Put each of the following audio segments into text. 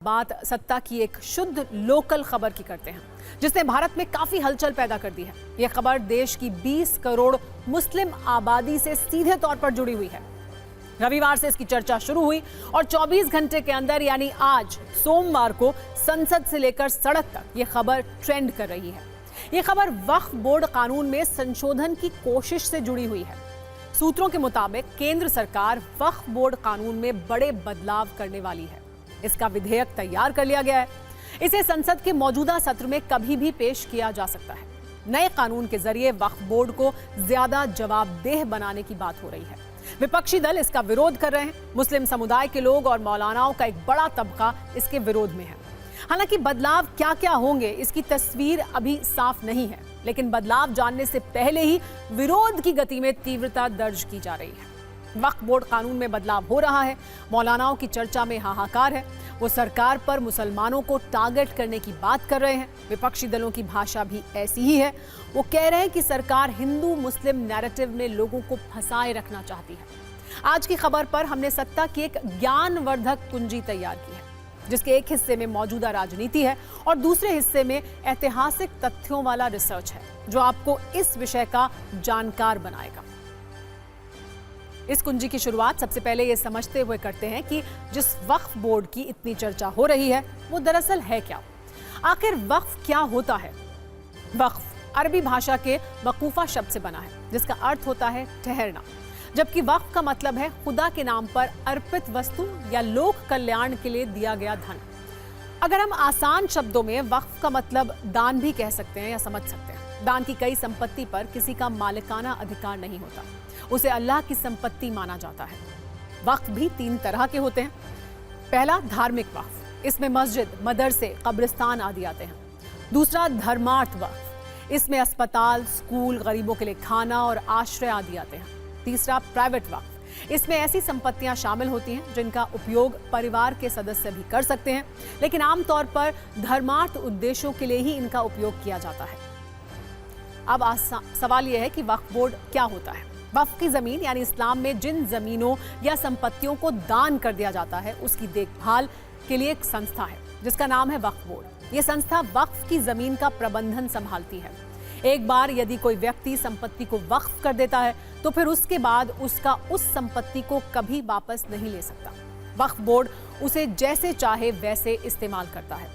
बात सत्ता की एक शुद्ध लोकल खबर की करते हैं जिसने भारत में काफी हलचल पैदा कर दी है। यह खबर देश की 20 करोड़ मुस्लिम आबादी से सीधे तौर पर जुड़ी हुई है। रविवार से इसकी चर्चा शुरू हुई और 24 घंटे के अंदर यानी आज सोमवार को संसद से लेकर सड़क तक यह खबर ट्रेंड कर रही है। यह खबर वक्फ बोर्ड कानून में संशोधन की कोशिश से जुड़ी हुई है। सूत्रों के मुताबिक केंद्र सरकार वक्फ बोर्ड कानून में बड़े बदलाव करने वाली है। इसका विधेयक तैयार कर लिया गया है। इसे संसद के मौजूदा सत्र में कभी भी पेश किया जा सकता है। नए कानून के जरिए वक्फ बोर्ड को ज्यादा जवाबदेह बनाने की बात हो रही है। विपक्षी दल इसका विरोध कर रहे हैं। मुस्लिम समुदाय के लोग और मौलानाओं का एक बड़ा तबका इसके विरोध में है। हालांकि बदलाव क्या क्या होंगे इसकी तस्वीर अभी साफ नहीं है, लेकिन बदलाव जानने से पहले ही विरोध की गति में तीव्रता दर्ज की जा रही है। वक्फ बोर्ड कानून में बदलाव हो रहा है। मौलानाओं की चर्चा में हाहाकार है। वो सरकार पर मुसलमानों को टारगेट करने की बात कर रहे हैं। विपक्षी दलों की भाषा भी ऐसी ही है। वो कह रहे हैं कि सरकार हिंदू मुस्लिम नैरेटिव में लोगों को फंसाए रखना चाहती है। आज की खबर पर हमने सत्ता की एक ज्ञानवर्धक कुंजी तैयार की है, जिसके एक हिस्से में मौजूदा राजनीति है और दूसरे हिस्से में ऐतिहासिक तथ्यों वाला रिसर्च है, जो आपको इस विषय का जानकार बनाएगा। इस कुंजी की शुरुआत सबसे पहले ये समझते हुए करते हैं कि जिस वक्फ बोर्ड की इतनी चर्चा हो रही है वो दरअसल है क्या। आखिर वक्फ क्या होता है? वक्फ अरबी भाषा के वकूफा शब्द से बना है, जिसका अर्थ होता है ठहरना, जबकि वक्फ का मतलब है खुदा के नाम पर अर्पित वस्तु या लोक कल्याण के लिए दिया गया धन। अगर हम आसान शब्दों में वक्फ का मतलब दान भी कह सकते हैं या समझ सकते हैं। दान की कई संपत्ति पर किसी का मालिकाना अधिकार नहीं होता, उसे अल्लाह की संपत्ति माना जाता है। वक्फ भी 3 तरह के होते हैं। पहला धार्मिक वक्फ, इसमें मस्जिद, मदरसे, कब्रिस्तान आदि आते हैं। दूसरा धर्मार्थ वक्फ, इसमें अस्पताल, स्कूल, गरीबों के लिए खाना और आश्रय आदि आते हैं। तीसरा प्राइवेट वक्फ, इसमें ऐसी संपत्तियां शामिल होती हैं जिनका उपयोग परिवार के सदस्य भी कर सकते हैं, लेकिन आमतौर पर धर्मार्थ उद्देश्यों के लिए ही इनका उपयोग किया जाता है। अब सवाल यह है कि वक्फ बोर्ड क्या होता है। वक्फ की जमीन यानी इस्लाम में जिन जमीनों या संपत्तियों को दान कर दिया जाता है उसकी देखभाल के लिए एक संस्था है जिसका नाम है वक्फ बोर्ड। यह संस्था वक्फ की जमीन का प्रबंधन संभालती है। एक बार यदि कोई व्यक्ति संपत्ति को वक्फ कर देता है तो फिर उसके बाद उसका उस संपत्ति को कभी वापस नहीं ले सकता। वक्फ बोर्ड उसे जैसे चाहे वैसे इस्तेमाल करता है।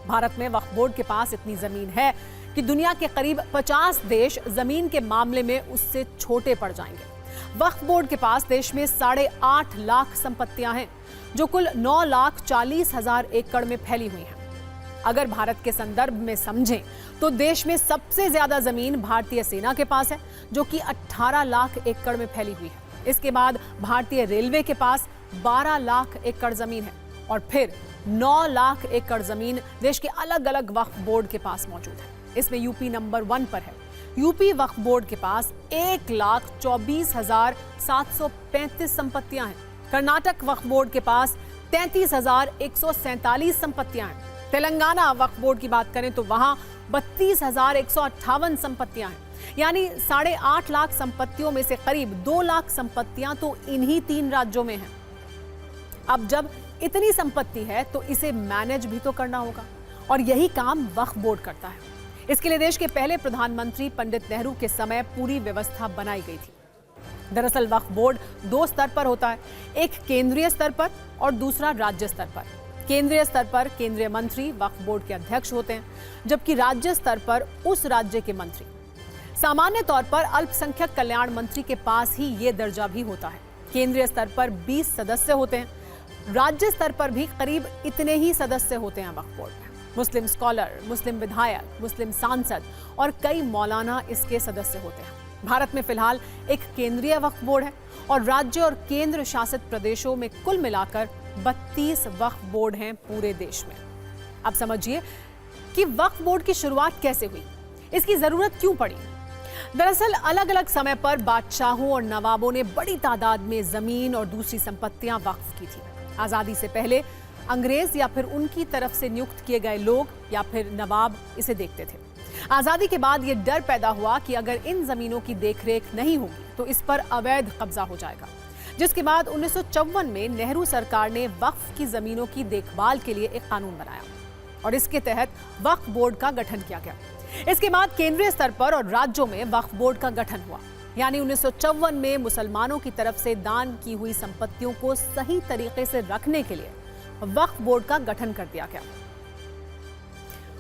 भारत में वक्फ बोर्ड के पास इतनी जमीन है कि दुनिया के करीब 50 देश जमीन के मामले में उससे छोटे पड़ जाएंगे। वक्फ बोर्ड के पास देश में 8.5 लाख संपत्तियां हैं, जो कुल 9,40,000 एकड़ में फैली हुई हैं। अगर भारत के संदर्भ में समझें तो देश में सबसे ज्यादा जमीन भारतीय सेना के पास है, जो कि 18 लाख एकड़ में फैली हुई है। इसके बाद भारतीय रेलवे के पास 12 लाख एकड़ जमीन है और फिर 9 लाख एकड़ जमीन देश के अलग अलग वक्फ बोर्ड के पास मौजूद है। इसमें यूपी नंबर 1 पर है। यूपी वक्फ बोर्ड के पास 1,24,735 संपत्तियां हैं। कर्नाटक वक्फ बोर्ड के पास 33,147 संपत्तियां हैं। तेलंगाना वक्फ बोर्ड की बात करें तो वहां 32,158 संपत्तियां हैं। यानी 8.5 लाख संपत्तियों में से करीब 2 लाख संपत्तियां तो इन्हीं 3 राज्यों में हैं। अब जब इतनी संपत्ति है तो इसे मैनेज भी तो करना होगा, और यही काम वक्फ बोर्ड करता है। इसके लिए देश के पहले प्रधानमंत्री पंडित नेहरू के समय पूरी व्यवस्था बनाई गई थी। दरअसल वक्फ बोर्ड 2 स्तर पर होता है, एक केंद्रीय स्तर पर और दूसरा राज्य स्तर पर। केंद्रीय स्तर पर केंद्रीय मंत्री वक्फ बोर्ड के अध्यक्ष होते हैं, जबकि राज्य स्तर पर उस राज्य के मंत्री। सामान्य तौर पर अल्पसंख्यक कल्याण मंत्री के पास ही ये दर्जा भी होता है। केंद्रीय स्तर पर 20 सदस्य होते हैं, राज्य स्तर पर भी करीब इतने ही सदस्य होते हैं वक्फ बोर्ड में। मुस्लिम स्कॉलर, मुस्लिम विधायक, मुस्लिम सांसद और कई मौलाना इसके सदस्य होते हैं। भारत में फिलहाल एक केंद्रीय वक्फ बोर्ड है और राज्य और केंद्र शासित प्रदेशों में कुल मिलाकर 32 वक्फ बोर्ड हैं पूरे देश में। अब समझिए कि वक्फ बोर्ड की शुरुआत कैसे हुई, इसकी जरूरत क्यों पड़ी। दरअसल अलग अलग समय पर बादशाहों और नवाबों ने बड़ी तादाद में जमीन और दूसरी संपत्तियां वक्फ की थी। आजादी से पहले अंग्रेज या फिर उनकी तरफ से नियुक्त किए गए लोग या फिर नवाब इसे देखते थे। आजादी के बाद यह डर पैदा हुआ कि अगर इन जमीनों की देखरेख नहीं होगी तो इस पर अवैध कब्जा हो जाएगा। जिसके बाद 1954 में नेहरू सरकार ने वक्फ की जमीनों की देखभाल के लिए एक कानून बनाया और इसके तहत वक्फ बोर्ड का गठन किया गया। इसके बाद केंद्रीय स्तर पर और राज्यों में वक्फ बोर्ड का गठन हुआ। यानी 1954 में मुसलमानों की तरफ से दान की हुई संपत्तियों को सही तरीके से रखने के लिए वक्फ बोर्ड का गठन कर दिया गया।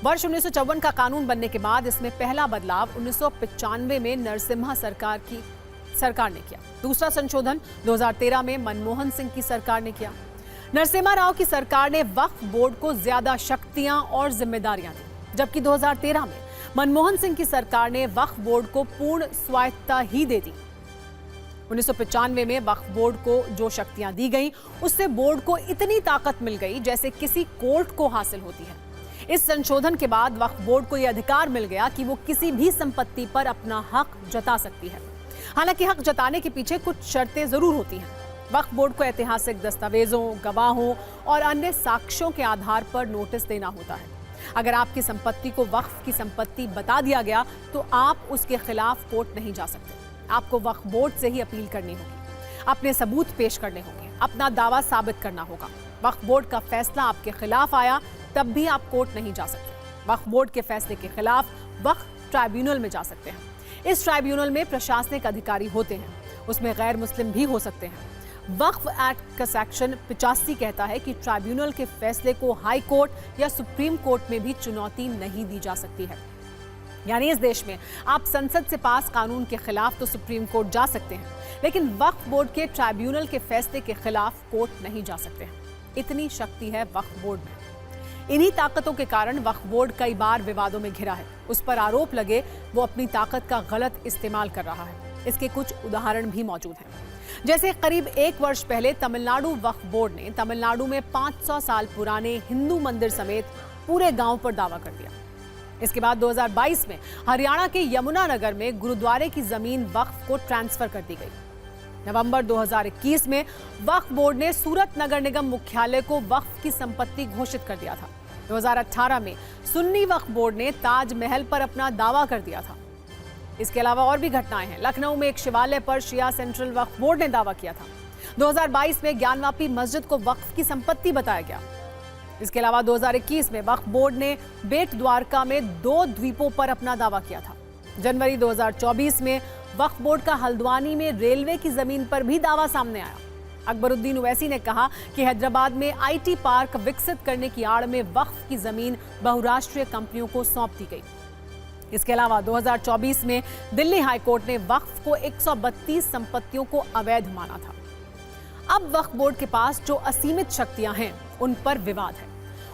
वर्ष 1954 का कानून बनने के बाद इसमें पहला बदलाव 1995 में नरसिम्हा सरकार ने किया। दूसरा संशोधन 2013 में मनमोहन सिंह की सरकार ने किया। नरसिम्हा राव की सरकार ने वक्फ बोर्ड को ज्यादा शक्तियां और जिम्मेदारियां दी, जबकि 2013 में मनमोहन सिंह की सरकार ने वक्फ बोर्ड को पूर्ण स्वायत्तता ही दे दी। 1995 में वक्फ बोर्ड को जो शक्तियां दी गई, उससे बोर्ड को इतनी ताकत मिल गई जैसे किसी कोर्ट को हासिल होती है। इस संशोधन के बाद वक्फ बोर्ड को यह अधिकार मिल गया कि वो किसी भी संपत्ति पर अपना हक जता सकती है। हालांकि हक जताने के पीछे कुछ शर्तें जरूर होती हैं। वक्फ बोर्ड को ऐतिहासिक दस्तावेजों, गवाहों और अन्य साक्ष्यों के आधार पर नोटिस देना होता है। अगर आपकी संपत्ति को वक्फ की संपत्ति बता दिया गया तो आप उसके खिलाफ कोर्ट नहीं जा सकते। आपको वक्फ बोर्ड से ही अपील करनी होगी, अपने सबूत पेश करने होंगे, अपना दावा साबित करना होगा। वक्फ बोर्ड का फैसला आपके खिलाफ आया तब भी आप कोर्ट नहीं जा सकते। वक्फ बोर्ड के फैसले के खिलाफ वक्फ ट्राइब्यूनल में जा सकते हैं। इस ट्राइब्यूनल में प्रशासनिक अधिकारी होते हैं, उसमें गैर मुस्लिम भी हो सकते हैं। वक्फ एक्ट का सेक्शन 85 कहता है कि ट्राइब्यूनल के फैसले को हाई कोर्ट या सुप्रीम कोर्ट में भी चुनौती नहीं दी जा सकती है। यानी इस देश में आप संसद से पास कानून के खिलाफ तो सुप्रीम कोर्ट जा सकते हैं, लेकिन वक्फ बोर्ड के ट्राइब्यूनल के फैसले के खिलाफ कोर्ट नहीं जा सकते हैं। इतनी शक्ति है वक्फ बोर्ड में। इन्हीं ताकतों के कारण वक्फ बोर्ड कई बार विवादों में घिरा है। उस पर आरोप लगे वो अपनी ताकत का गलत इस्तेमाल कर रहा है। इसके कुछ उदाहरण भी मौजूद हैं। जैसे करीब 1 वर्ष पहले तमिलनाडु वक्फ बोर्ड ने तमिलनाडु में 500 साल पुराने हिंदू मंदिर समेत पूरे गांव पर दावा कर दिया। इसके बाद 2022 में हरियाणा के यमुनानगर में गुरुद्वारे की जमीन वक्फ को ट्रांसफर कर दी गई। नवंबर 2021 में वक्फ बोर्ड ने सूरत नगर निगम मुख्यालय को वक्फ की संपत्ति घोषित कर दिया था। 2018 में सुन्नी वक्फ बोर्ड ने ताजमहल पर अपना दावा कर दिया था। इसके अलावा और भी घटनाएं हैं। लखनऊ में एक शिवालय पर शिया सेंट्रल वक्फ बोर्ड ने दावा किया था। 2022 में ज्ञानवापी मस्जिद को वक्फ की संपत्ति बताया गया। इसके अलावा 2021 में वक्फ बोर्ड ने बेट द्वारका में 2 द्वीपों पर अपना दावा किया था। जनवरी 2024 में वक्फ बोर्ड का हल्द्वानी में रेलवे की जमीन पर भी दावा सामने आया। अकबरुद्दीन ओवैसी ने कहा कि हैदराबाद में आईटी पार्क विकसित करने की आड़ में वक्फ की जमीन बहुराष्ट्रीय कंपनियों को सौंप दी गई। इसके अलावा 2024 में दिल्ली हाईकोर्ट ने वक्फ को 132 संपत्तियों को अवैध माना था। अब वक्फ बोर्ड के पास जो असीमित शक्तियां हैं उन पर विवाद है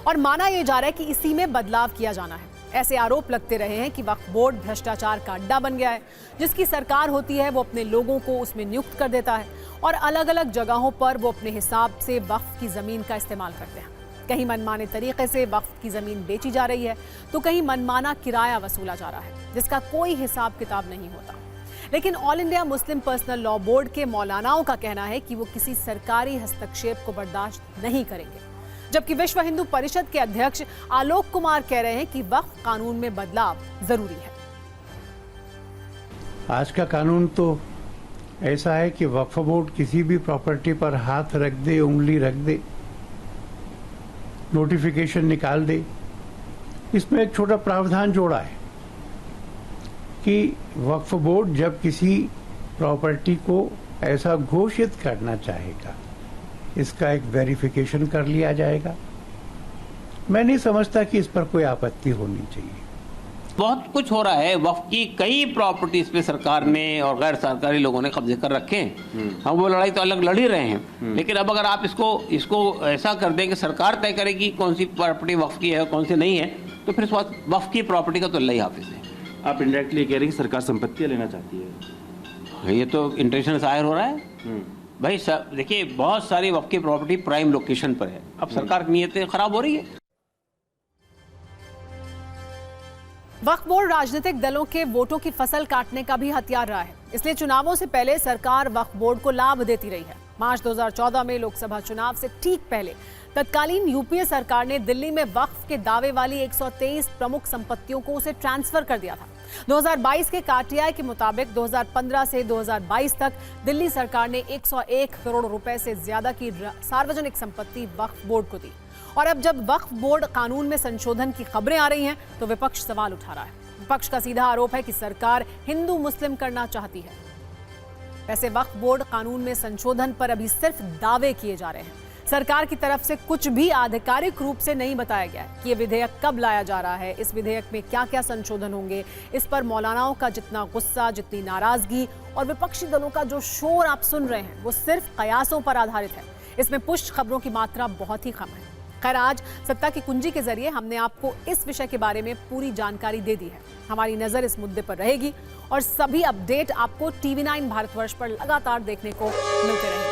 और माना यह जा रहा है कि इसी में बदलाव किया जाना है। ऐसे आरोप लगते रहे हैं कि वक्फ बोर्ड भ्रष्टाचार का अड्डा बन गया है। जिसकी सरकार होती है वो अपने लोगों को उसमें नियुक्त कर देता है और अलग अलग जगहों पर वो अपने हिसाब से वक्फ की जमीन का इस्तेमाल करते हैं। कहीं मनमाने तरीके से वक्फ की जमीन बेची जा रही है तो कहीं मनमाना किराया वसूला जा रहा है, जिसका कोई हिसाब किताब नहीं होता। लेकिन all India Muslim personal law board के मौलानाओं का कहना है कि वो किसी सरकारी हस्तक्षेप को बर्दाश्त नहीं करेंगे, जबकि विश्व हिंदू परिषद के अध्यक्ष आलोक कुमार कह रहे हैं कि वक्फ कानून में बदलाव जरूरी है। आज का कानून तो ऐसा है कि वक्फ बोर्ड किसी भी प्रॉपर्टी पर हाथ रख दे, उंगली रख दे, नोटिफिकेशन निकाल दे। इसमें एक छोटा प्रावधान जोड़ा है कि वक्फ बोर्ड जब किसी प्रॉपर्टी को ऐसा घोषित करना चाहेगा, इसका एक वेरिफिकेशन कर लिया जाएगा। मैं नहीं समझता कि इस पर कोई आपत्ति होनी चाहिए। बहुत कुछ हो रहा है। वक्फ की कई प्रॉपर्टीज पे सरकार ने और गैर सरकारी लोगों ने कब्जे कर रखे हैं। हम वो लड़ाई तो अलग लड़ ही रहे हैं, लेकिन अब अगर आप इसको ऐसा कर दें कि सरकार तय करेगी कौन सी प्रॉपर्टी वक्फ की है कौन सी नहीं है, तो फिर वक्फ की प्रॉपर्टी का तो अल्लाह ही हाफिज है। आप इंडायरेक्टली कह रहे हैं कि सरकार संपत्तियां लेना चाहती है। ये तो इंटेंशन जाहिर हो रहा है भाई। देखिए बहुत सारी वक्फ की प्रॉपर्टी प्राइम लोकेशन पर है। अब सरकार की नीयतें खराब हो रही है। वक्फ बोर्ड राजनीतिक दलों के वोटों की फसल काटने का भी हथियार रहा है, इसलिए चुनावों से पहले सरकार वक्फ बोर्ड को लाभ देती रही है। मार्च 2014 में लोकसभा चुनाव से ठीक पहले तत्कालीन यूपीए सरकार ने दिल्ली में वक्फ के दावे वाली 123 प्रमुख संपत्तियों को उसे ट्रांसफर कर दिया था। 2022 के काटीआई के मुताबिक 2015 से 2022 तक दिल्ली सरकार ने 101 करोड़ रुपए से ज्यादा की सार्वजनिक संपत्ति वक्फ बोर्ड को दी। और अब जब वक्फ बोर्ड कानून में संशोधन की खबरें आ रही हैं तो विपक्ष सवाल उठा रहा है। विपक्ष का सीधा आरोप है कि सरकार हिंदू मुस्लिम करना चाहती है। वैसे वक्फ बोर्ड कानून में संशोधन पर अभी सिर्फ दावे किए जा रहे हैं। सरकार की तरफ से कुछ भी आधिकारिक रूप से नहीं बताया गया है कि ये विधेयक कब लाया जा रहा है, इस विधेयक में क्या क्या संशोधन होंगे। इस पर मौलानाओं का जितना गुस्सा, जितनी नाराजगी और विपक्षी दलों का जो शोर आप सुन रहे हैं वो सिर्फ कयासों पर आधारित है। इसमें पुष्ट खबरों की मात्रा बहुत ही कम है। खैर, आज सत्ता की कुंजी के जरिए हमने आपको इस विषय के बारे में पूरी जानकारी दे दी है। हमारी नजर इस मुद्दे पर रहेगी और सभी अपडेट आपको TV9 भारतवर्ष पर लगातार देखने को मिलते रहेंगे।